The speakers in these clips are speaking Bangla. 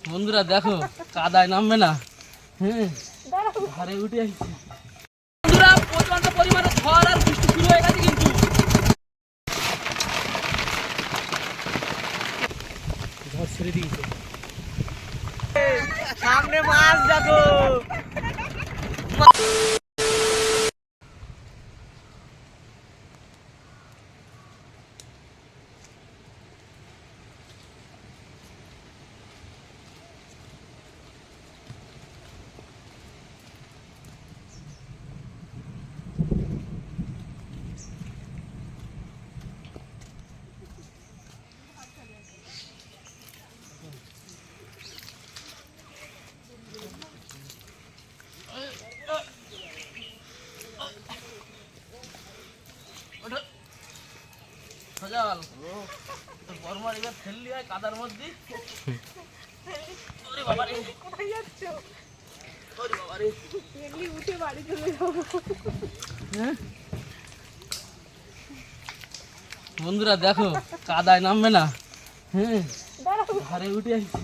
বন্ধুরা দেখো কাদায় নামবে না। হ্যাঁ ঘরে উঠে আসছে বন্ধুরা, প্রচন্ড পরিমাণে ঝড় আর বৃষ্টি শুরু হয়ে গেছে কিন্তু। ঝড় ছেড়ে দিয়েছে, সামনে মাছ দেখো। বর্মার এবার ফেললি হয় কাদার মধ্যে। বন্ধুরা দেখো কাদায় নামবে না। হ্যাঁ ঘরে উঠে আসছে।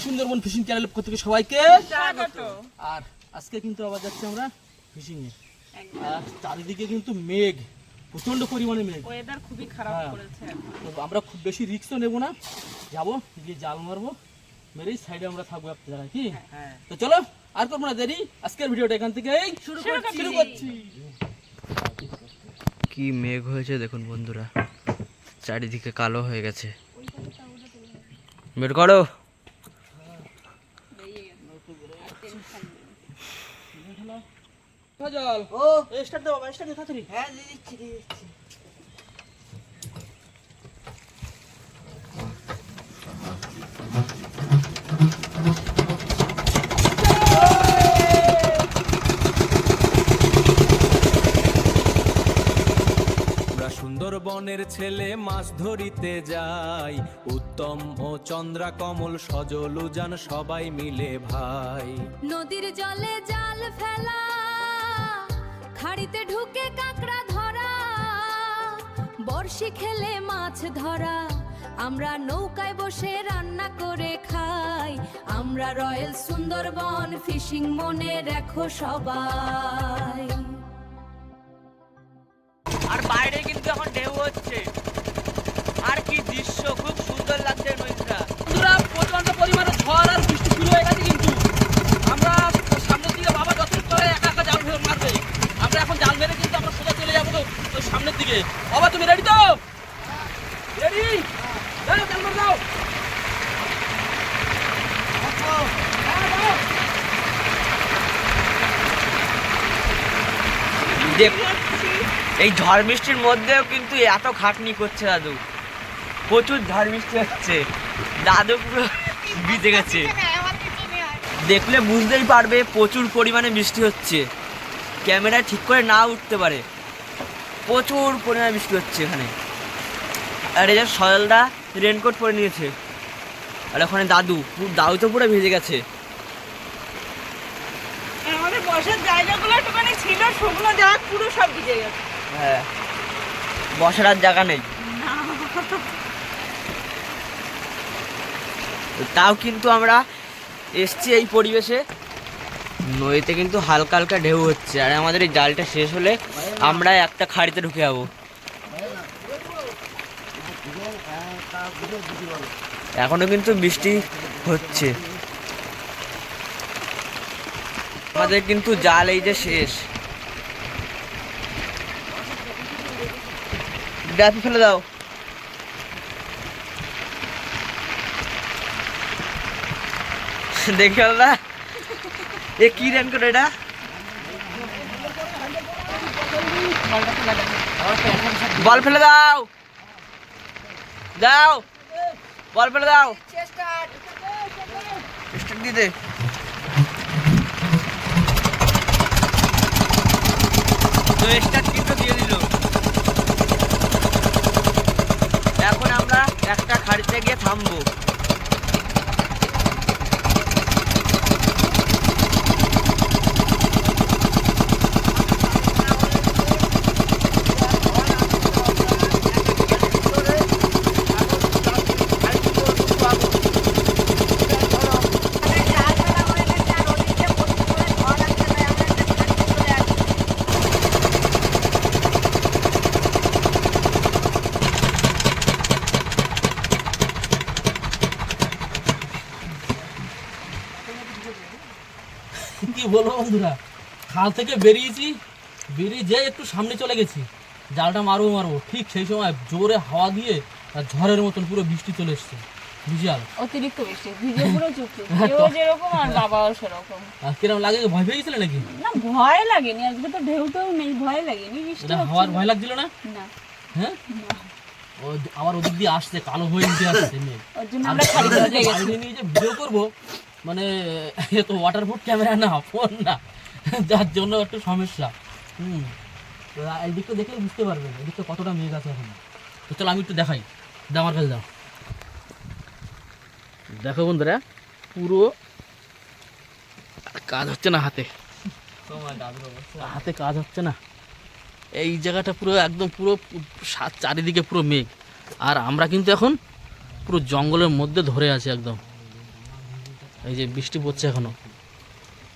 সুন্দরবন ফিশিং চ্যানেল পক্ষ থেকে সবাইকে স্বাগত। আর আজকে কিন্তু আবার যাচ্ছি আমরা ফিশিং এ। আর চারিদিকে কিন্তু মেঘ, প্রচন্ড পরিমাণে মেঘ, ওয়েদার খুবই খারাপ করেছে। আমরা খুব বেশি রিস্কও নেব না, যাবো গিয়ে জাল মারবো, মেরেই সাইডে আমরা থাকবো একটা জায়গায়। কি তো চলো আর করবো না দেরি, আজকের ভিডিওটা এখান থেকে শুরু করছি। কি মেঘ হয়েছে দেখুন বন্ধুরা, চারিদিকে কালো হয়ে গেছে। বের করো। জল ও স্টার্ট দাও, স্টার্ট দে তাড়াতাড়ি। হ্যাঁ দিচ্ছি। সুন্দরবনের ছেলে মাছ ধরিতে যাই, উত্তম ও চন্দ্রা কমল সজল উজান সবাই মিলে ভাই। নদীর জলে জাল ফেলা, খাড়িতে ঢুকে কাঁকড়া ধরা, বর্ষি খেলে মাছ ধরা, আমরা নৌকায় বসে রান্না করে খাই। আমরা রয়্যাল সুন্দরবন ফিশিং, মনে রাখো সবাই। আর বাইরে কিন্তু এখন ঢেউ হচ্ছে, আর কি দৃশ্য, খুব সুন্দর লাগছে নদীটা। বন্ধুরা প্রচন্ড পরিমাণে ঝড় আর বৃষ্টি শুরু হয়ে গেছে কিন্তু। আমরা সামনের দিকে বাবা যত করে একা একা জাল মারবে, আমরা এখন জাল মেরে কিন্তু আমরা সোজা চলে যাবো ওই সামনের দিকে। বাবা তুমি রেডি তো? রেডি? জাল মার দাও। এই ঝড় বৃষ্টির মধ্যেও কিন্তু এত খাটনি করছে দাদু, প্রচুর ঝড় বৃষ্টি হচ্ছে, দাদু পুরো ভিজে গেছে। দেখলে বুঝতেই পারবে প্রচুর পরিমাণে বৃষ্টি হচ্ছে, ক্যামেরা ঠিক করে না উঠতে পারে, প্রচুর পরিমাণে বৃষ্টি হচ্ছে এখানে। আর এই যে সজলদা রেনকোট পরে নিয়েছে, আর ওখানে দাদু তো পুরো ভিজে গেছে। আমাদের বসার জায়গাগুলো একটুখানি ছিল, শুকনো জায়গা পুরো সব ভিজে গেছে। হ্যাঁ, বসার আর জায়গা নেই। তাও কিন্তু আমরা এসছি এই পরিবেশে। নদীতে কিন্তু হালকা হালকা ঢেউ হচ্ছে, আর আমাদের এই জালটা শেষ হলে আমরা একটা খাড়িতে ঢুকে যাবো। এখনো কিন্তু বৃষ্টি হচ্ছে, আমাদের কিন্তু জাল এই যে শেষ। ডাপি ফেলে দাও। দেখে না এ কি রেনকোট এটা? বল ফেলে দাও, দাও বল ফেলে দাও, স্টার্ট দিয়ে দে। তো স্টার্ট কিন্তু দিয়ে দিল। এখন আমরা একটা খাড়িতে গিয়ে থামবো। কি বলবো বন্ধুরা, খাল থেকে বেরিয়েছি, বেরিয়ে যেয়ে একটু সামনে চলে গেছি, জালটা মারবো ঠিক সেই সময় জোরে হাওয়া দিয়ে আর ঝড়ের মতন পুরো বৃষ্টি চলে এসছে, বিশাল অতিরিক্ত বৃষ্টি, ভিজে পুরো চুপচুপ, ঢেউ যেরকম আর বাবাও সেরকম। আর কিরকম লাগে, ভয় পেয়ে গেছিলে নাকি? না ভয় লাগেনি, আজকে তো ঢেউটাও নেই, ভয় লাগেনি, বৃষ্টি এটা হাওয়ার ভয় লাগছিল না? না হ্যাঁ, ও আবার ওদিক দিয়ে আসছে, কালো হয়ে উঠে আসছে মেঘ। ওর জন্য আমরা খালি চলে গেছি। বাইরে নিয়ে যে ভিডিও করবো, মানে এ তো ওয়াটারপ্রুফ ক্যামেরা না, ফোন না, যার জন্য একটু সমস্যা। তো এই দিকটা দেখলে বুঝতে পারবেন এদিকটা কতটা মেঘ আছে এখন। তো চলো আমি একটু দেখাই, আমার কাছে দাও। দেখো বন্ধুরা, পুরো কাজ হচ্ছে না, হাতে কাজ হচ্ছে না, এই জায়গাটা পুরো একদম পুরো চারিদিকে পুরো মেঘ, আর আমরা কিন্তু এখন পুরো জঙ্গলের মধ্যে ধরে আছি একদম। এই যে বৃষ্টি পড়ছে এখনো,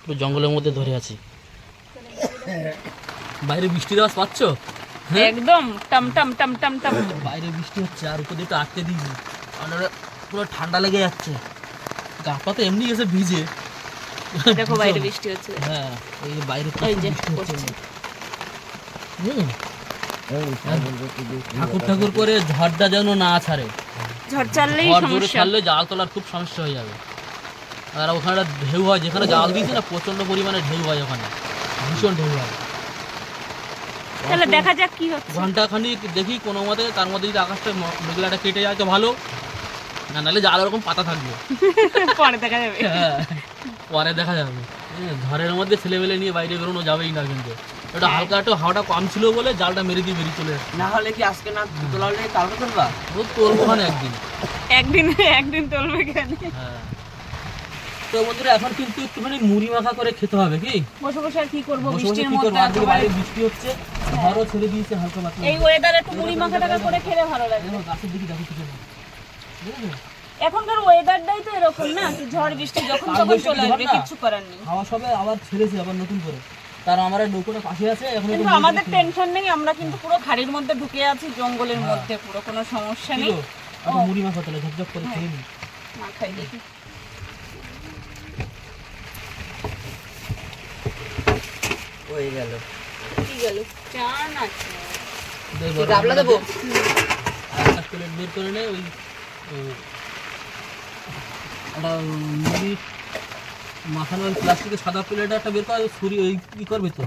পুরো জঙ্গলের মধ্যে ধরে আছি। বাইরে বৃষ্টির আওয়াজ পাচ্ছ? একদম Tom Tom Tom Tom Tom. বাইরে বৃষ্টি হচ্ছে আর উপর দিয়ে একটু আটকে দিয়েছি, আর পুরো ঠান্ডা লেগে যাচ্ছে, গা পা তো এমনি গেছে ভিজে। দেখো বাইরে বৃষ্টি হচ্ছে। হ্যাঁ, এই যে বাইরে এই যে বৃষ্টি হচ্ছে। পড়ছে। ঠাকুর করে ঝড়টা যেন না ছাড়ে, ঝড় চাললেই ঝড় জোরে সমস্যা। ছাড়লে জাল তোলার খুব সমস্যা হয়ে যাবে। আর ওখানে একটা ঢেউ হয়, যেখানে জাল দিয়েছে না প্রচন্ড পরিমাণে ঢেউ হয়, ওখানে ভীষণ ঢেউ হয়। তাহলে দেখা যাক কি হচ্ছে। ঘন্টা খানিক দেখি কোনো মতে, তার মধ্যে যদি আকাশটা মেঘলাটা কেটে যায় তো ভালো, না নাহলে জাল ওরকম পাতা থাকবে। পরে দেখা যাবে। হ্যাঁ, পরে দেখা যাবে। ঝড়ের মধ্যে ছেলেমেলে নিয়ে বাইরে বেরোনো যাবেই না, কিন্তু ওটা হালকা একটু হাওয়াটা কম ছিল বলে জালটা মেরে দিয়ে বেরিয়ে চলে আসছে। না হলে কি আজকে না তোলা হলে কালকে তুলবা? ও তোলবো ওখানে একদিন। একদিন তুলবে কেন? হ্যাঁ, তো বন্ধুরা এখন কিন্তু একটুখানি মুড়ি মাখা করে খেতে হবে। কি বসে বসে আর কি করবো, বসে বসে বৃষ্টির কি করবো? মধ্যে আর দিকে একেবারে। বাইরে বৃষ্টি হচ্ছে, ঝড়ও ছেড়ে দিয়েছে হালকা পাতলা। এই ওয়েদারে একটু মুড়ি মাখা টাকা করে খেলে ভালো লাগে। দেখো গাছের দিকে দেখো কিছু নেই। বুঝলে? এখনকার ওয়েদারটাই তো এরকম না, কি ঝড় বৃষ্টি যখন কাল তখন বৈশাখী চলে আসবে, ঝড় না? কিছু করার নেই। হাওয়া সবে আবার ছেড়েছে আবার নতুন করে, তার আমার নৌকোটা পাশে আছে এখন। কিন্তু আমাদের টেনশন নেই, আমরা কিন্তু পুরো খাড়ির মধ্যে ঢুকে আছি, জঙ্গলের মধ্যে, পুরো কোনো সমস্যা নেই। মুড়ি মাখা তাহলে ঝকঝক করে খেয়ে নিই। না খাই দেখি। হয়ে গেল। কি গেল? চান আছে। গাবলা দেবো? একটা প্লেট বের করে নে, ওই একটা মুড়ি মাখানো ওই প্লাস্টিকের সাদা প্লেট একটা বের কর, ছুরি ওই কী করবে তো?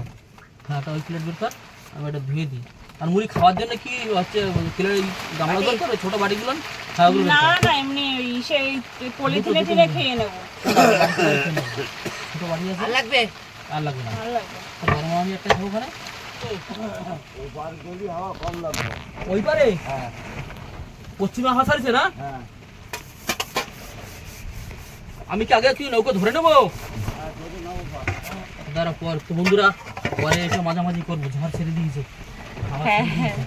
হ্যাঁ, একটা ওই প্লেট বের কর, আমি এটা ধুয়ে দিই। আর মুড়ি খাওয়ার জন্য কি হচ্ছে প্লেট গামলা দরকার, ওই ছোটো বাটিগুলো খাওয়াগুলো না না, এমনি সেই পলিথিনে টিনে খেয়ে নেবো। ছোটো বাটি আছে, লাগবে? আর লাগবে না। ভালো লাগবে। গরম আমি একটা খাবো ওখানে। ওই পারে পশ্চিমা হাওয়া ছাড়ছে না? আমি কি আগে কি নৌকো ধরে নেবো? দাঁড়া, পর তো বন্ধুরা পরে এসে মাঝামাঝি করবো, ঝড় ছেড়ে দিয়েছে, হাওয়া ছেড়ে দিয়েছে।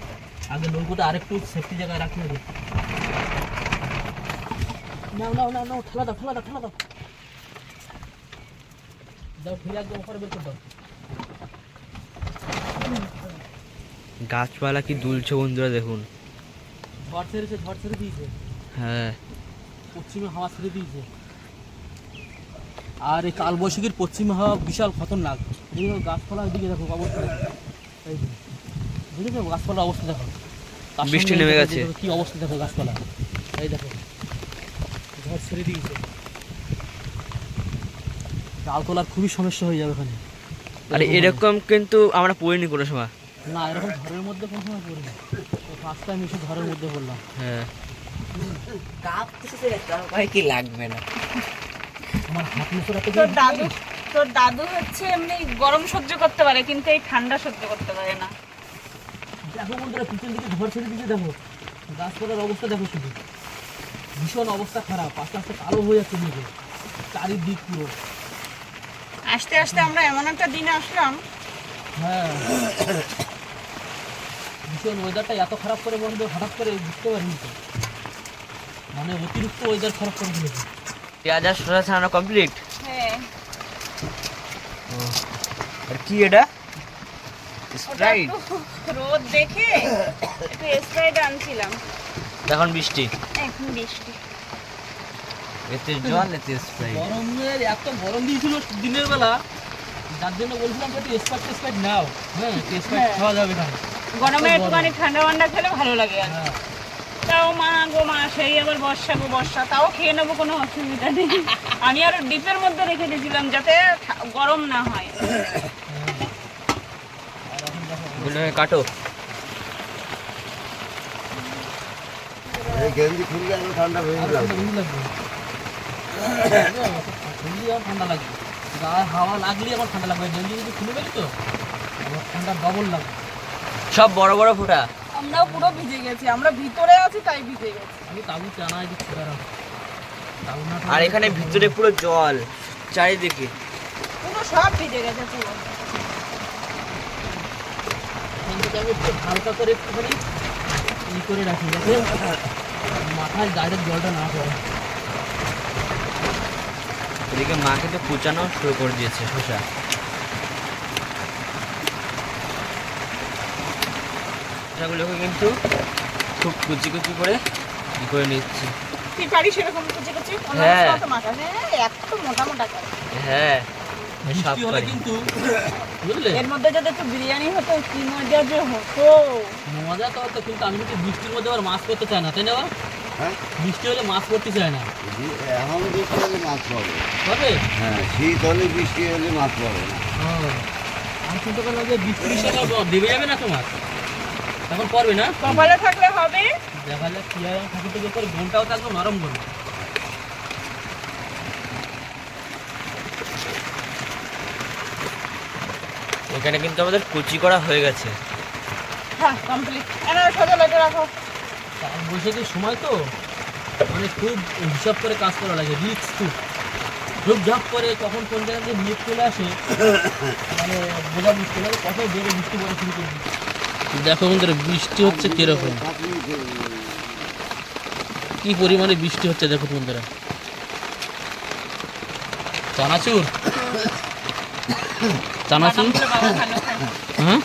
আগে নৌকোটা আরেকটু সেফটি জায়গায় রাখতে হবে। নাও নাও নাও নাও, ঠেলা দাও ঠেলা দাও ঠেলা দাও দাও, ঠেলে একদম ওপরে বের করে দাও। গাছপালা কি দুলছে বন্ধুরা, দেখুন। ঝড় ছেড়েছে, ঝড় ছেড়ে দিয়েছে, হ্যাঁ, পশ্চিমে হাওয়া ছেড়ে দিয়েছে। আর এই কালবৈশাখীর পশ্চিমে হাওয়া বিশাল খতরনাক। এই দেখো গাছপালা, ওইদিকে দেখো অবস্থা দেখো, এই যে বুঝেছো গাছপালার অবস্থা দেখো, তার বৃষ্টি সঙ্গে নেমে দেখো, গেছে। দেখো কি অবস্থা দেখো গাছপালা, এই দেখো ঝড় ছেড়ে দিয়েছে। জাল তোলার খুবই সমস্যা হয়ে যাবে এখানে। আর এরকম কিন্তু আমরা পড়িনি কোনো সময়। না, এরকম ঝড়ের মধ্যে কোনো সময় পড়িনি, ফার্স্ট টাইম এসে ঝড়ের মধ্যে পড়লাম। হ্যাঁ, কাপ কিছুতে ভয় কি লাগবে না। আমার হাত মুখের একটা তোর দাদু হচ্ছে এমনি গরম সহ্য করতে পারে, কিন্তু এই ঠান্ডা সহ্য করতে পারে না। দেখো বন্ধুরা, পিছন দিকে ঝড় ছেড়ে দিয়েছে, দেখো গাছপালার অবস্থা দেখো শুধু। ভীষণ অবস্থা খারাপ, আস্তে আস্তে কালো হয়ে যাচ্ছে দিকে চারিদিক পুরো। আস্তে আস্তে আমরা এমন একটা দিনে আসলাম। হ্যাঁ, ভীষণ ওয়েদারটা এত খারাপ করে বন্ধু হঠাৎ করে বুঝতে পারিনি তো, মানে অতিরিক্ত ওয়েদার খারাপ করে দিয়েছে। পেঁয়াজ আর শসা ছাড়ানো কমপ্লিট। হ্যাঁ, আর কি এটা? ওটা স্প্রাইট। একটু রোদ দেখে একটু স্প্রাইট আনছিলাম। এখন বৃষ্টি, এখন বৃষ্টি। এতে জল এতে স্প্রাইট। গরমের এত গরম দিয়েছিল দিনের বেলা, যার জন্য বলছিলাম যে একটু স্প্রাইট নাও। হ্যাঁ, স্প্রাইট খাওয়া যাবে না। গরমে একটুখানি ঠান্ডা ঠান্ডা খেলে ভালো লাগে আর হ্যাঁ, তাও মা গো মা, সেই আবার বর্ষা গো বর্ষা, তাও খেয়ে নেবো, কোনো অসুবিধা নেই। আমি আরো ডিপের মধ্যে রেখে দিয়েছিলাম যাতে গরম না হয়। এগুলো কাটো। গেঞ্জি খুললে আরো ঠান্ডা হয়ে আর যাবে। ঠান্ডা বেশি লাগবে। ঠান্ডা আমার ঠান্ডা লাগবে, গায়ে হাওয়া লাগলে আমার ঠান্ডা লাগবে। গেঞ্জি যদি খুলে গেলি তো আমার ঠান্ডা ডবল লাগবে। সব বড় বড় ফোঁটা। আমরাও পুরো ভিজে গেছি, আমরা ভিতরে আছি তাই ভিজে গেছি। আমি তাবু টানাই দিচ্ছি দাঁড়াও। তাবু না আর এখানে ভিতরে পুরো জল চারিদিকে। পুরো সব ভিজে গেছে পুরো। এখান থেকে আমি একটু হালকা করে একটুখানি ই করে রাখি যাতে মাথায় ডাইরেক্ট জলটা না পড়ে। এদিকে মাকে তো কুচানো শুরু করে দিয়েছে শসা। শসাগুলোকে কিন্তু খুব কুচি কুচি করে ই করে নিচ্ছি। তুই পারিস সেরকম কুচি কুচি? হ্যাঁ। অন্য মাথা, হ্যাঁ, এত মোটা মোটা করে। হ্যাঁ, সব বৃষ্টি হলে করে। কিন্তু বুঝলে এর মধ্যে যদি একটু বিরিয়ানি হতো কি মজা যে হতো। মজা তো হতো, কিন্তু আমি কিন্তু বৃষ্টির মধ্যে আবার মাছ করতে চাই না, তাই না বাবা? হ্যাঁ? বৃষ্টি হলে মাছ করতে চায় না। এখন বৃষ্টি হলে মাছ পাবে। হবে? হ্যাঁ, শীত হলে বৃষ্টি হলে মাছ পাবে না। আমি চিন্তা করলাম যে বৃষ্টি দেবে যাবে না তোমার, তখন পড়বে না। কপালে থাকলে হবে। দেখা যাক কি হয়। ঠাকুর থেকে করে ঘন্টাও তো একদম নরম করবে। এখানে কিন্তু আমাদের কুচি করা হয়ে গেছে। হ্যাঁ, কমপ্লিট। এনে সোজা লেগে রাখো। কাল বৈশাখের সময় তো মানে খুব হিসাব করে কাজ করা লাগে, রিস্ক খুব ঝুপঝাপ করে কখন কোন জায়গা থেকে মেঘ চলে আসে মানে বোঝা মুশকিল হবে। কত জোরে বৃষ্টি পড়ে শুরু করবি। দেখো বন্ধুরা বৃষ্টি হচ্ছে কিরকম, কি পরিমাণে বৃষ্টি হচ্ছে দেখো বন্ধুরা। চানাচুর চানাচুর বাদামগুলো বাবা ভালো খায়। হ্যাঁ,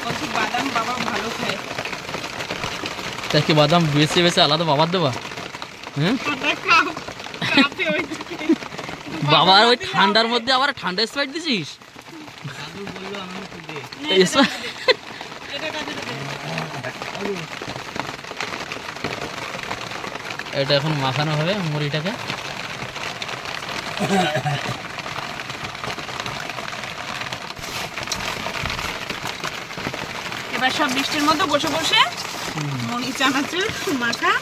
বলছি বাদাম বাবা ভালো খায়। তা কি বাদাম বেছে বেছে আলাদা বাবার দেবা? হ্যাঁ, খাও, খাতে ওইদিকে। বাবার ওই ঠান্ডার মধ্যে আবার ঠান্ডা স্প্রাইট দিছিস? এটা স্প্রাইট কাজে দেবে। এটা এখন মাখানো হবে মুড়িটাকে। এবার সব বৃষ্টির মতো বসে বসে মুড়ি চানাচুর মাখা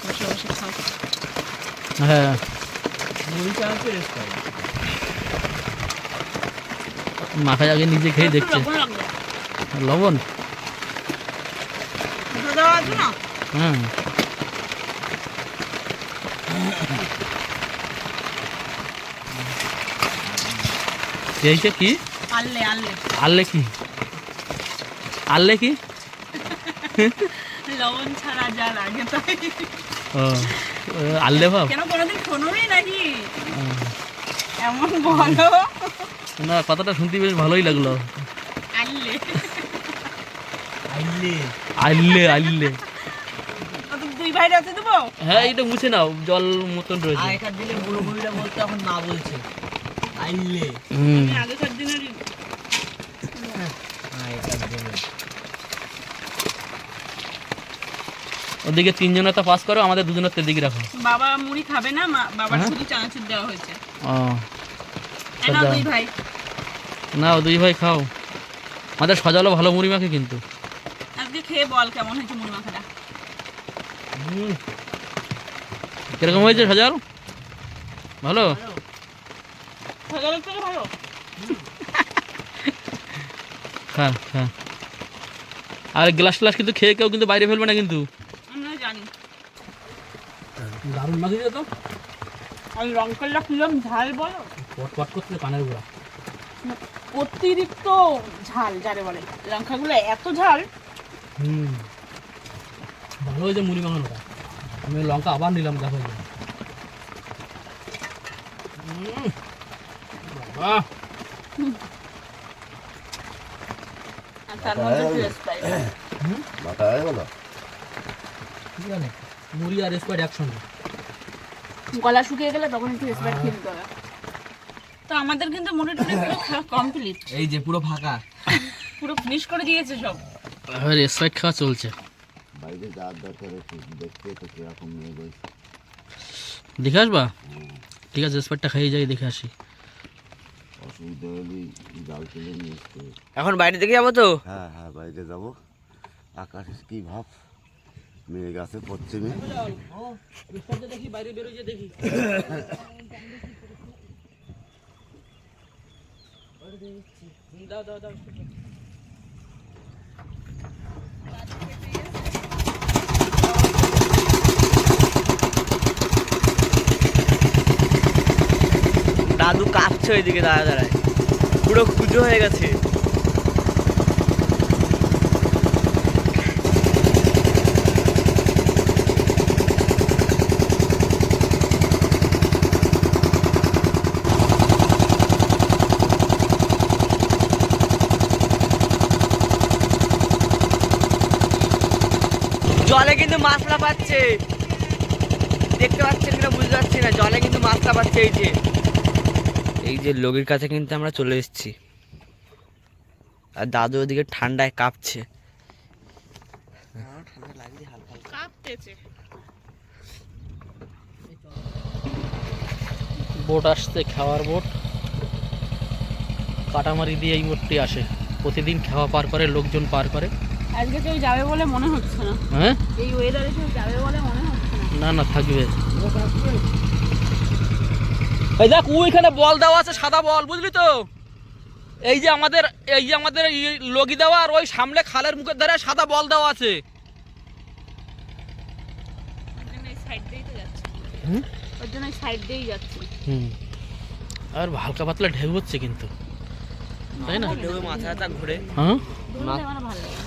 বসে বসে খাও। হ্যাঁ, মাখা আগে নিজে খেয়ে দেখছে। লবণ লাগবে। লবণ? দুধ দেওয়া আছে না? হ্যাঁ, এইটা কি? আললে আললে আনলে কি? আনলে কি? লবণ ছাড়া যা লাগে তাই। ও, আনলে ভাব? কেন কোনোদিন শোনোই নাকি? এমন বলো। না, কথাটা শুনতে বেশ ভালোই লাগলো। আললে আনলে আনলে। ওদের দুই ভাইয়ের আছে দেবো? হ্যাঁ, এটা মুছে নাও, জল মতন রয়েছে। আগেকার দিনে বুড়ো বুড়িরা বলতে এখন না বলছে আইলে। হুম, আমি আগেকার দিনের ওদিকে তিনজনের তো পাস করো, আমাদের দুজনের তো দিকে রাখো। বাবা মুড়ি খাবে না, বাবার হ্যাঁ? শুধু চানাচুর দেওয়া হয়েছে। ও, এনাও দাও। দুই ভাই। না, দুই ভাই খাও। আমাদের সজালো ভালো মুড়ি মাখে কিন্তু। আজকে খেয়ে বল কেমন হয়েছে মুড়ি মাখাটা। কিরকম হয়েছে সজাল? ভালো? সকালের থেকে ভালো। খা খা। আর গ্লাস গ্লাস কিন্তু খেয়ে কেউ কিন্তু বাইরে ফেলবে না কিন্তু। আমরা জানি। দারুণ মাখিয়ে তো আর লঙ্কাটা কিরম ঝাল বলো, পট করতে কানের গুঁড়া। অতিরিক্ত ঝাল যারে বলে, লঙ্কাগুলো এত ঝাল। ভালো হয়েছে মুড়ি মাখানোটা। আমি লঙ্কা আবার নিলাম, দেখো এই যে। বাবা আর তার মধ্যে টেস্ট পাই। বাটা হয়ে গেল। কি জানে মুড়ি আর স্প্রাইট একসঙ্গে। গলা শুকিয়ে গেলে তখন একটু স্প্রাইট খেয়ে নিতে হবে। তো আমাদের কিন্তু মুড়ি টুড়ি পুরো খাওয়া কমপ্লিট, এই যে পুরো ফাঁকা। পুরো ফিনিশ করে দিয়েছে সব। আর স্প্রাইট খাওয়া চলছে। বাইরে যাওয়ার দরকার একটু দেখতে তো কিরকম মেয়ে রয়েছে। দেখে আসবা? ঠিক আছে, স্প্রাইটটা খাইয়ে যাই, দেখে আসি। অসুবিধা হলেই জাল তুলে নিয়ে আসতে হবে। এখন বাইরে থেকে যাবো তো? হ্যাঁ হ্যাঁ, বাইরে যাব। আকাশের কি ভাব, মেঘ আছে পশ্চিমে। দেখি বাইরে বেরোয় দেখি। দাও দাও দাও। দাদু কাঁপছে ওইদিকে দাঁড়ায় দাঁড়ায়, পুরো পুজো হয়ে গেছে। জলে কিন্তু মাছলা পাচ্ছে, দেখতে পাচ্ছেন কিনা বুঝতে পারছি না। জলে কিন্তু মাছলা পাচ্ছে। এই যে লগির কাছে কিন্তু আমরা চলে এসেছি, আর দাদু ওদিকে ঠান্ডায় কাঁপছে। কাঁপতেছে। বোট আসছে, খাওয়ার বোট। কাটামারি দিয়ে এই বোটটি আসে, প্রতিদিন খাওয়া পার করে, লোকজন পার করে। আজকে কেউ যাবে বলে মনে হচ্ছে না, হ্যাঁ, এই ওয়েদারে কেউ যাবে বলে মনে হচ্ছে না। না না, থাকবে। এই দেখ ওইখানে বল দেওয়া আছে, সাদা বল, বুঝলি তো? এই যে আমাদের লগি দেওয়া, আর ওই সামনে খালের মুখের ধারে সাদা বল দেওয়া আছে। ওর জন্য সাইড দিয়েই যাচ্ছে। আর হালকা পাতলা ঢেউ হচ্ছে কিন্তু, তাই না? মাথা ব্যথা ঘুরে। হ্যাঁ, আমার ভালো লাগে।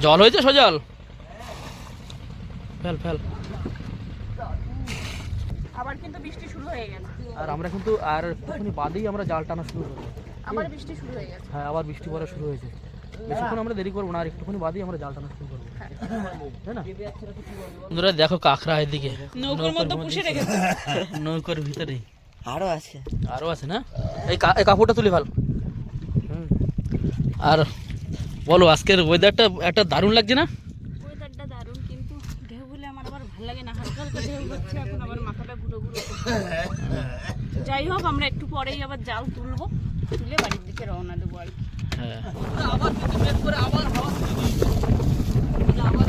জল হয়েছে সজল, ফেল ফেল। আবার কিন্তু বৃষ্টি শুরু হয়ে গেছে। আর আমরা কিন্তু আর একটুখানি বাদেই আমরা জাল টানা শুরু করবো। আবার বৃষ্টি শুরু হয়ে গেছে। হ্যাঁ, আবার বৃষ্টি পড়া শুরু হয়েছে। বেশিক্ষণ আমরা দেরি করবো না, আর একটুখানি বাদেই আমরা জাল টানা শুরু করবো, তাই না? বন্ধুরা দেখো কাঁকড়া এদিকে নৌকোর মধ্যে পুষে রেখেছে। নৌকোর ভিতরে আরো আছে, আরো আছে না? এই কাপড়টা তুলে ফেল। আর বলো, আজকের ওয়েদারটা একটা দারুণ লাগছে না? ওয়েদারটা দারুণ, কিন্তু ঢেউ হলে আমার আবার ভালো লাগে না। হালকা হালকা ঢেউ হচ্ছে, এখন আবার মাথাটা ঘুরো ঘুরো করছে। যাই হোক, আমরা একটু পরেই আবার জাল তুলবো, তুলে বাড়ির দিকে রওনা দেবো আর কি। হ্যাঁ, আবার কিন্তু বেশ করে আবার হাওয়া শুরু দিয়েছে। আবার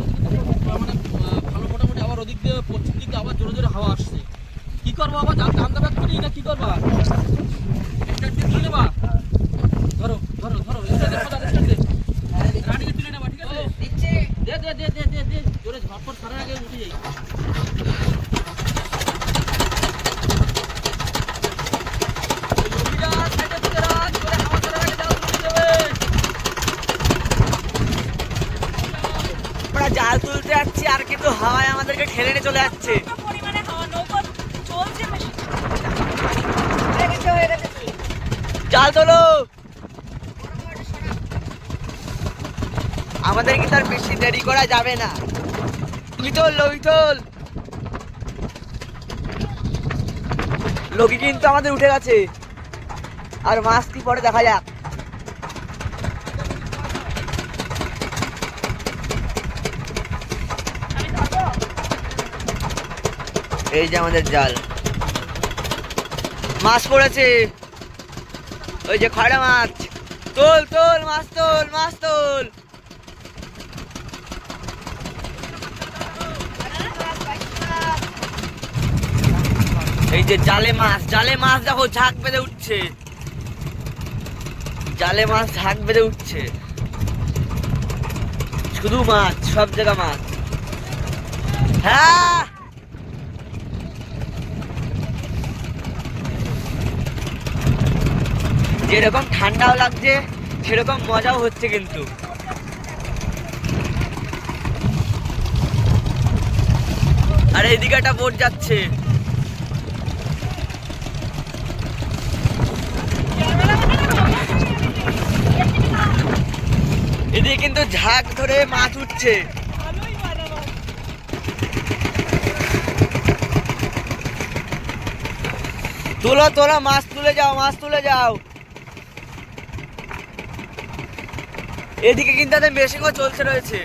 মানে ভালো মোটামুটি আবার ওদিক দিয়ে পশ্চিম দিক দিয়ে আবার জোরে জোরে হাওয়া আসছে। কি করবো আবার, জাল টান দেবে করি না কি করবা? তুলে নেবা, ধরো ধরো ধরো, রানীকে তুলে নেবা, ঠিক আছে? দে দে দে দে দে দে, জোরে ঝটপট ছাড়ার আগে উঠে যাই। আমরা জাল তুলতে যাচ্ছি, আর কিন্তু হাওয়ায় আমাদেরকে ঠেলে নিয়ে চলে যাচ্ছে। পরিমাণে হাওয়া, নৌকো চলছে বেশি। জাল তোলো, আমাদের কিন্তু আর বেশি দেরি করা যাবে না। লগি কিন্তু আমাদের উঠে গেছে, আর মাছ কি পরে দেখা যাক। এই যে আমাদের জাল, মাছ পড়েছে, ওই যে খয়রা মাছ। তোল তোল মাছ, তোল মাছ, তোল। এই যে জালে মাছ দেখো ঝাঁক বেঁধে উঠছে, জালে মাছ ঝাঁক বেঁধে উঠছে। শুধু মাছ, সব জায়গা মাছ। হ্যাঁ, যেরকম ঠান্ডাও লাগছে সেরকম মজাও হচ্ছে কিন্তু। আর এইদিকে একটা বোট যাচ্ছে। এদিকে কিন্তু ঝাঁক ধরে মাছ উঠছে। তোলো তোলো, মাছ তুলে যাও, মাছ তুলে যাও। এদিকে কিন্তু তাদের মেশিনও চলছে রয়েছে।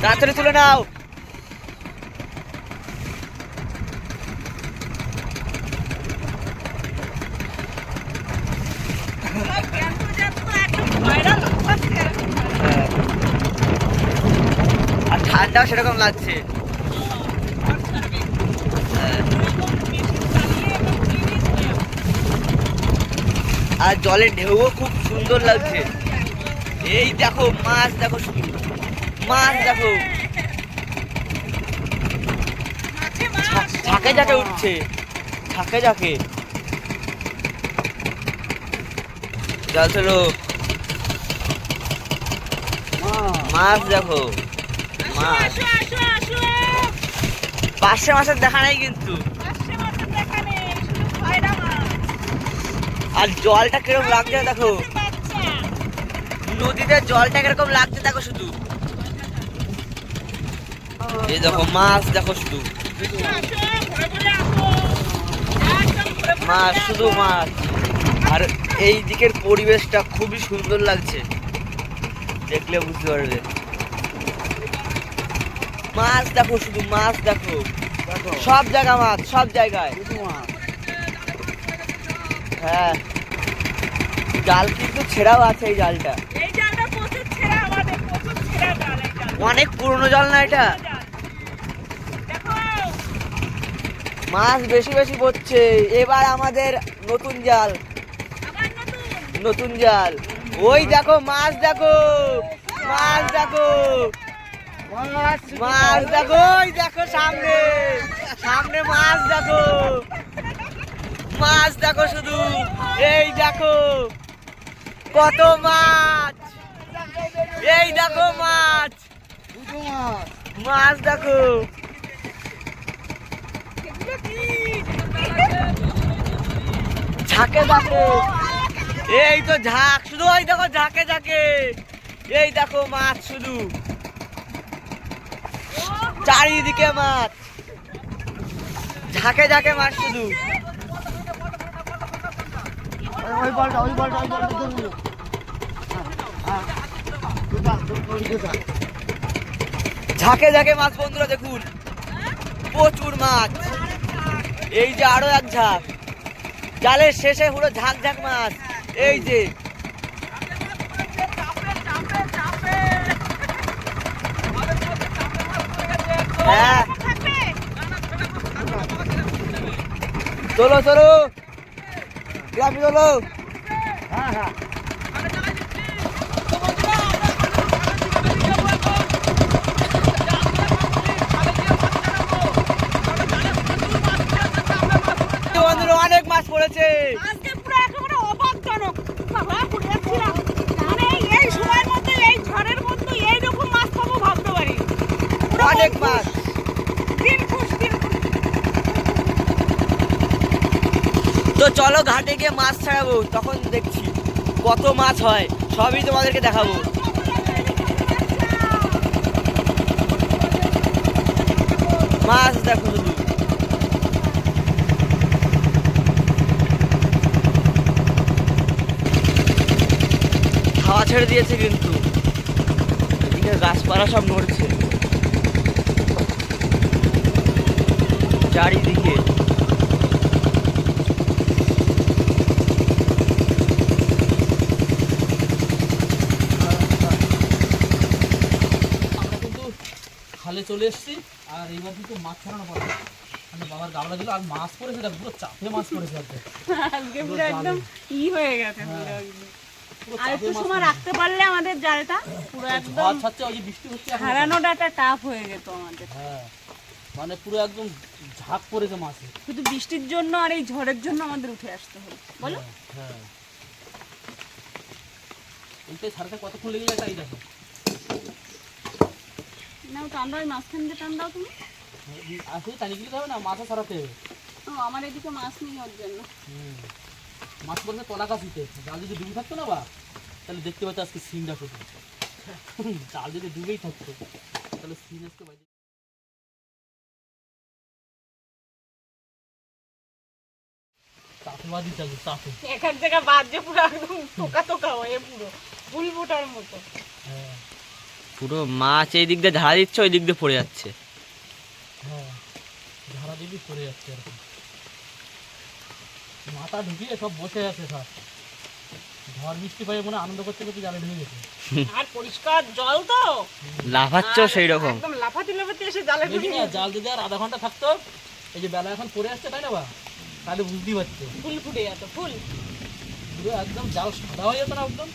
তাড়াতাড়ি তুলে নাও। আর ঠান্ডাও সেরকম লাগছে। আর জলের ঢেউও খুব সুন্দর লাগছে। এই দেখো মাছ, দেখো শুধু মাছ দেখো, ঝাঁকে ঝাঁকে উঠছে, ঝাঁকে ঝাঁকে। জল চলো, মাছ দেখো, মাছ। পার্শে মাছের দেখা নাই কিন্তু। আর জলটা কিরকম লাগছে দেখো, নদীতে জলটা কিরকম লাগছে দেখো শুধু। এই দেখো মাছ দেখো শুধু, মাছ শুধু মাছ। আর এই দিকের পরিবেশটা খুবই সুন্দর লাগছে, দেখলে বুঝতে পারবে। মাছ দেখো শুধু, মাছ দেখো, সব জায়গা মাছ, সব জায়গায়। হ্যাঁ, জাল কিন্তু ছেঁড়াও আছে। এই জালটা অনেক পুরনো জাল না এটা। মাছ বেশি বেশি পড়ছে এবার আমাদের নতুন জাল, নতুন জাল। ওই দেখো মাছ দেখো, মাছ দেখো, মাছ দেখো, ওই দেখো সামনে, সামনে মাছ দেখো, মাছ দেখো শুধু। এই দেখো কত মাছ, এই দেখো মাছ, মাছ দেখো। ঝাঁকে দেখো, এই তো ঝাঁক শুধু, ওই দেখো ঝাঁকে ঝাঁকে। এই দেখো মাছ শুধু, চারিদিকে মাছ, ঝাঁকে ঝাঁকে মাছ শুধু। ঝাঁকে ঝাঁকে মাছ বন্ধুরা দেখুন, প্রচুর মাছ। এই যে আরো এক ঝাঁক, জালের শেষে পুরো ঝাঁক ঝাঁক মাছ। এই যে হ্যাঁ, চলো চলো গ্রামে চলো। হ্যাঁ হ্যাঁ, অনেক মাছ পড়েছে। অনেক মাছ, তো চলো ঘাটে গিয়ে মাছ ছাড়াবো, তখন দেখছি কত মাছ হয়, সবই তোমাদেরকে দেখাবো। মাছ দেখো শুধু, হাওয়া ছেড়ে দিয়েছে কিন্তু এদিকে গাছপালা সব নড়ছে চারিদিকে। খালে চলে এসেছি, আর এইবার কিন্তু মাছ ছাড়ানো পড়ে, মানে বাবার গাবলা দিল আর মাছ পড়েছে, দেখ পুরো চাপে মাছ পড়েছে আজকে পুরো একদম ই হয়ে গেছে পুরো। আর একটু সময় রাখতে পারলে আমাদের জালটা পুরো একদম ছাড়ছে, ওই যে বৃষ্টি হচ্ছে হারানোটা একটা টাফ হয়ে যেত আমাদের। হ্যাঁ, মানে পুরো একদম ঝাঁক পড়েছে মাছে। শুধু বৃষ্টির জন্য আর এই ঝড়ের জন্য আমাদের উঠে আসতে হলো বলো। হ্যাঁ এইটাই ছাড়তে কতক্ষণ লেগে যায় তাই দেখো। নাও টান দাও, ওই মাঝখান দিয়ে টান দাও তুমি। আসলে টানি গেলে হবে না, মাথা ছাড়াতে হবে। ও আমার এদিকে মাছ নেই ওর জন্য। মাছ পড়বে তলা কাছিতে, জাল যদি ডুবে থাকতো না বা তাহলে দেখতে পাচ্ছ আজকে সিনটা শুধু। জাল যদি ডুবেই থাকতো তাহলে সিন আজকে বাইরে। চাপে বাদি যাবে চাপে। এক এক জায়গা বাদ যে পুরো একদম টোকা টোকা হয়ে পুরো ফুল ফোটার মতো। হ্যাঁ পুরো মাছ এই দিক দিয়ে ঝাড়া দিচ্ছে, ওই দিক দিয়ে পড়ে যাচ্ছে। হ্যাঁ ধারা দিবি পড়ে যাচ্ছে এরকম। মাথা ঢুকিয়ে সব বসে আছে সব। ঝড় বৃষ্টি পেয়ে মনে হয় আনন্দ করতে করতে জালে ঢুকে গেছে। আর পরিষ্কার জল তো লাফাচ্ছ সেই রকম। একদম লাফাতে লাফাতে এসে জালে ঢুকে না, জাল যদি আর আধা ঘন্টা থাকতো, এই যে বেলা এখন পড়ে আসছে তাই না বা, তাহলে বুঝতেই পারছে ফুল ফুটে যেত ফুল। পুরো একদম জাল সাদা হয়ে যেত না, একদম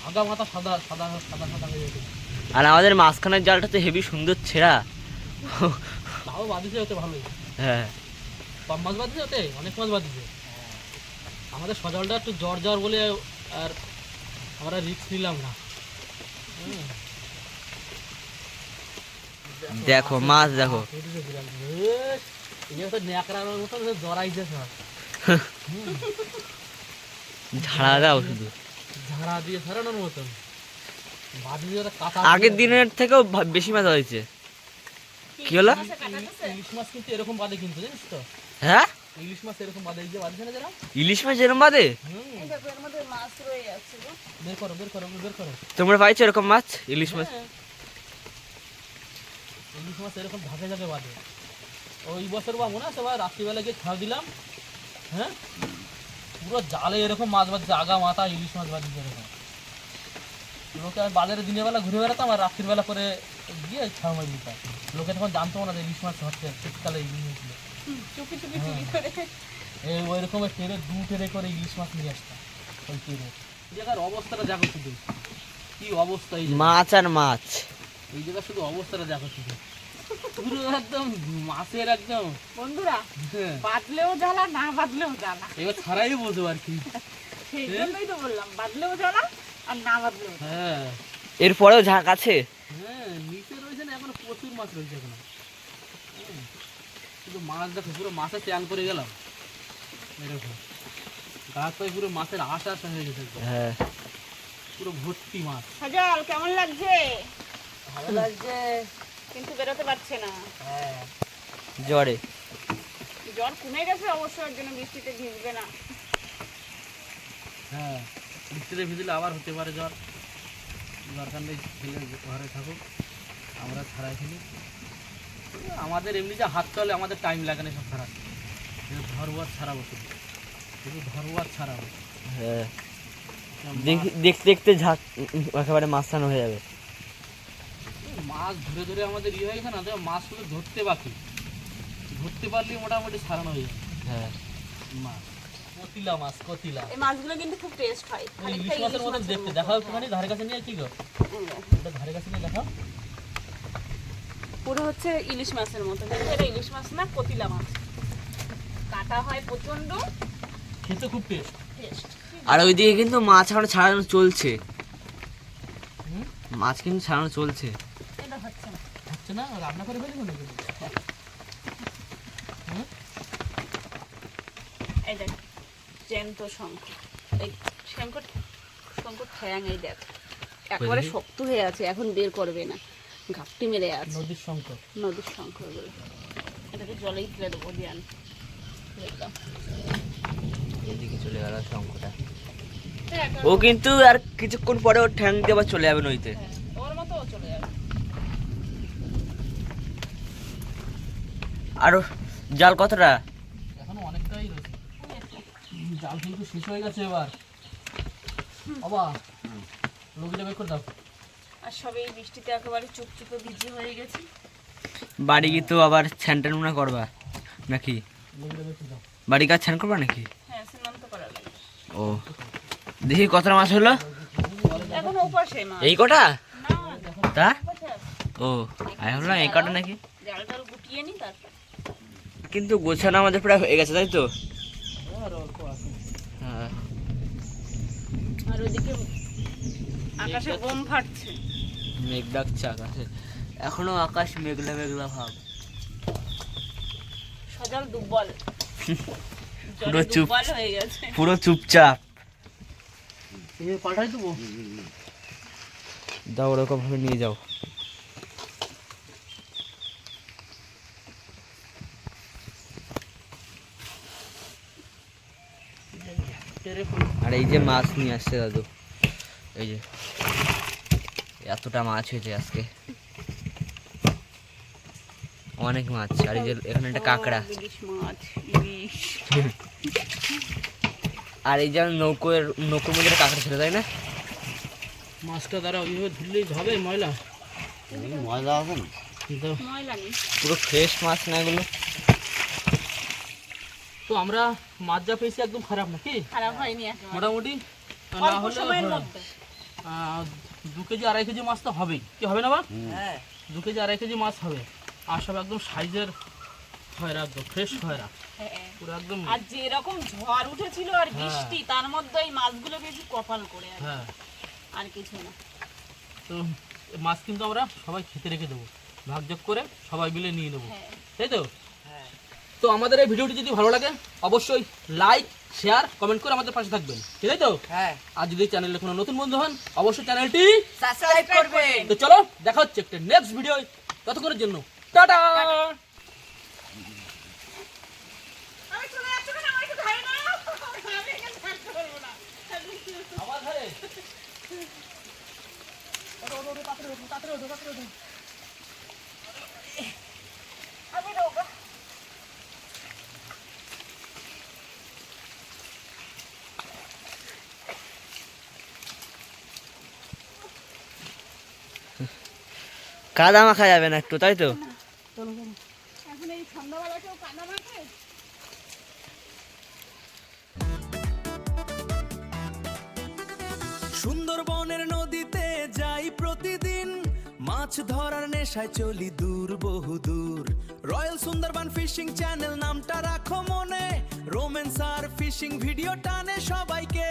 আগা মাথা সাদা সাদা সাদা সাদা হয়ে যেত। আর আমাদের মাঝখানের জালটা তো হেভি সুন্দর ছেঁড়া। তাও বাঁধিছে ওতে ভালোই। হ্যাঁ কম মাছ বাঁধিছে ওতে, অনেক মাছ বাঁধিছে। আমাদের সজলটা একটু জ্বর জ্বর বলে আর আমরা রিস্ক নিলাম না। দেখো মাছ দেখো। ন্যাকড়ার মতো জড়াইছে সব। ঝাড়া দাও শুধু, ঝাড়া দিয়ে সরানোর মতন বাঁধি দিয়ে কাটা। আগের দিনের থেকেও বেশি মাছ হয়েছে। কি হলো? ইলিশ মাছ কিন্তু এরকম বাঁধে কিন্তু, জানিস তো? হ্যাঁ ইলিশ মাছ এরকম বাঁধে, এই যে বাঁধছে না যারা। ইলিশ মাছ এরকম বাদে এই দেখো এর মধ্যে মাছ রয়ে যাচ্ছে গো। বের করো বের করো বের করো। তোমরা পাইছো এরকম মাছ? ইলিশ মাছ ইলিশ মাছ এরকম ঝাঁকে ঝাঁকে বাঁধে। ওই বছর বা মনে আছে, রাত্রিবেলা গিয়ে খাওয়া দিলাম, হ্যাঁ পুরো জালে এরকম মাছ বাঁধছে, আগা মাথা ইলিশ মাছ বাঁধছে এরকম। লোকে আমি বাজারে দিনের বেলা ঘুরে বেড়াতাম আর রাত্রির বেলা করে গিয়ে খাওয়া মাছ দিতাম। লোকে তখন জানতো না যে ইলিশ মাছ হচ্ছে, শীতকালে ইলিশ মাছ। চুপি চুপি চুরি করে এই ওই রকমের টেরে টেরে করে ইলিশ মাছ নিয়ে আসতাম ওই টেরে। এই জায়গার অবস্থাটা দেখো শুধু, কি অবস্থা এই জায়গায়। মাছ আর মাছ। এই জায়গার শুধু অবস্থাটা দেখো শুধু, পুরো একদম মাছের একদম। বন্ধুরা হ্যাঁ বাদলেও জ্বালা না বাদলেও জ্বালা, এবার ছাড়াই বোঝো আর কি। সেই জন্যই তো বললাম বাদলেও জ্বালা আর না বাদলেও জ্বালা। হ্যাঁ এরপরেও ঝাঁক আছে। হ্যাঁ নিচে রয়েছে না এখনো, প্রচুর মাছ রয়েছে এখনো। শুধু মাছ দেখো, পুরো মাছে চান করে গেলাম এরকম। গাছ পায়ে পুরো মাছের আশা আশা হয়ে গেছে একদম। হ্যাঁ পুরো ভর্তি মাছ। সাজাল কেমন লাগছে? ভালো লাগছে কিন্তু বেরোতে পারছে না। হ্যাঁ জ্বরে। জ্বর কমে গেছে অবশ্য, এর জন্য বৃষ্টিতে ভিজবে না। হ্যাঁ বৃষ্টিতে ভিজলে আবার হতে পারে জ্বর, দরকার নেই, ছেলে ঘরে থাকুক, আমরা ছাড়াই ফেলি। আমাদের এমনি যে হাত চলে, আমাদের টাইম লাগে না সব ছাড়া। ধরবো আর ছাড়াবো, শুধু ধরবো আর ছাড়াবো। হ্যাঁ দেখতে দেখতে ঝাঁক একেবারে মাছানো হয়ে যাবে। মাছ ধরে ধরে আমাদের ইয়ে হয়ে গেছে না, মাছ শুধু ধরতে বাকি, ধরতে পারলেই মোটামুটি ছাড়ানো হয়ে যাবে। হ্যাঁ মাছ কতিলা, মাছ কতিলা, এই মাছগুলো কিন্তু খুব টেস্ট হয়। ওই ইলিশ মাছের মতন দেখতে। দেখাও একটুখানি ধারে কাছে নিয়ে, কি গো এটা ধারে কাছে নিয়ে দেখাও। পুরো হচ্ছে ইলিশ মাছের মতো, কিন্তু এটা ইলিশ মাছ না, কতিলা মাছ। কাটা হয় প্রচন্ড, খেতে খুব টেস্ট। টেস্ট। আর ওইদিকে কিন্তু মাছ এখন ছাড়ানো চলছে। মাছ কিন্তু ছাড়ানো চলছে। এটা হচ্ছে না। হচ্ছে না, রান্না করে ফেলি মনে করি। এই দেখ জ্যান্ত শঙ্খ, এই শঙ্কর ঠ্যাং, এই দেখ একেবারে শক্ত হয়ে আছে, এখন বের করবে না, ঘাপটি মেরে আছে। নদীর শঙ্কর, নদীর শঙ্খ গুলো, এটাকে জলেই ফেলে দেবো দিয়ান। দেখলাম এদিকে চলে গেল শঙ্কটা। ও কিন্তু আর কিছুক্ষণ পরে ওর ঠ্যাং দিয়ে আবার চলে যাবে নইতে। ওর মতো ও চলে যাবে। আর জাল কতটা? এখনো অনেকটাই রয়েছে। জাল কিন্তু শেষ হয়ে গেছে এবার। বাবা লগিটা বের করে দাও। আর সবে এই বৃষ্টিতে একেবারে চুপচুপে ভিজে হয়ে গেছে। বাড়ি গিয়ে তো আবার স্যান্টান মনে করবা নাকি? লগিটা বের করে দাও। বাড়ি কাজ স্নান করবা নাকি? হ্যাঁ স্নান তো করা লাগে। ও দেখি কতটা মাছ হলো এখন ওপাশে মা এই কটা না তা? ওপাশে আছে। ও আমি ভাবলাম এই কটা নাকি। যে জাল টাল গুটিয়ে নি তারপর। কিন্তু গোছানো আমাদের প্রায় হয়ে গেছে, তাই তো? আর অল্প আছে। হ্যাঁ, আর ওদিকে আকাশে বোম ফাটছে। মেঘ ডাকছে আকাশে, এখনো আকাশ মেঘলা মেঘলা ভাব। সজল দুর্বল, পুরো জলে চুপ, দুর্বল হয়ে গেছে। পুরো চুপচাপ। পাল্টাই দেবো। যাও ওরকম ভাবে নিয়ে যাও। আর এই যে মাছ নিয়ে আসছে দাদু, এই যে এতটা মাছ হয়েছে আজকে, অনেক মাছ। আর এই যে এখানে একটা কাঁকড়া, ইলিশ মাছ, ইলিশ। আর এই যে নৌকোর মধ্যে একটা কাঁকড়া ছিল, তাই না? মাছটা দ্বারা ওইভাবে ধরলেই হবে ময়লা? মজা আছে না? কিন্তু ময়লা নেই। পুরো ফ্রেশ মাছ না এগুলো? তো আমরা মাছ যা পেয়েছি একদম খারাপ নাকি? খারাপ হয়নি একেবারে। মোটামুটি না অল্প হলে সময়ের মধ্যে। 2 কেজি 2.5 কেজি মাছ তো হবেই, কি হবে না বা? হ্যাঁ। 2 কেজি 2.5 কেজি মাছ হবে। আর সব একদম সাইজের খয়রা, একদম ফ্রেশ খয়রা, হ্যাঁ। পুরো একদম। আর যেরকম ঝড় উঠেছিল আর বৃষ্টি, তার মধ্যে এই মাছগুলো বেশি কপাল করে আর কি। হ্যাঁ, আর কিছু না। তো মাছ কিন্তু আমরা সবাই খেতে রেখে দেবো, ভাগযোগ করে সবাই মিলে নিয়ে নেবো, হ্যাঁ। তাই তো? তো আমাদের এই ভিডিওটি যদি ভালো লাগে অবশ্যই লাইক, শেয়ার, কমেন্ট করে আমাদের পাশে থাকবেন, ঠিক আছে তো? হ্যাঁ, আর যদি চ্যানেলে কোনো নতুন বন্ধু হন অবশ্যই চ্যানেলটি। সাবস্ক্রাইব করবেন। তো চলো দেখা হচ্ছে একটা নেক্সট ভিডিও, ততক্ষণের জন্য টাটা। আবার ধরে। কাদা মাখা যাবে না একটু, তাই তো? এখন এই সন্ধ্যাবেলা কেউ কাদা মাখে? সুন্দরবনের নদীতে যাই প্রতিদিন, মাছ ধরার নেশায় চলি দূর বহুদূর। রয়্যাল সুন্দরবন ফিশিং চ্যানেল নামটা রাখো মনে, রোম্যান্স আর ফিশিং ভিডিও টানে সবাইকে।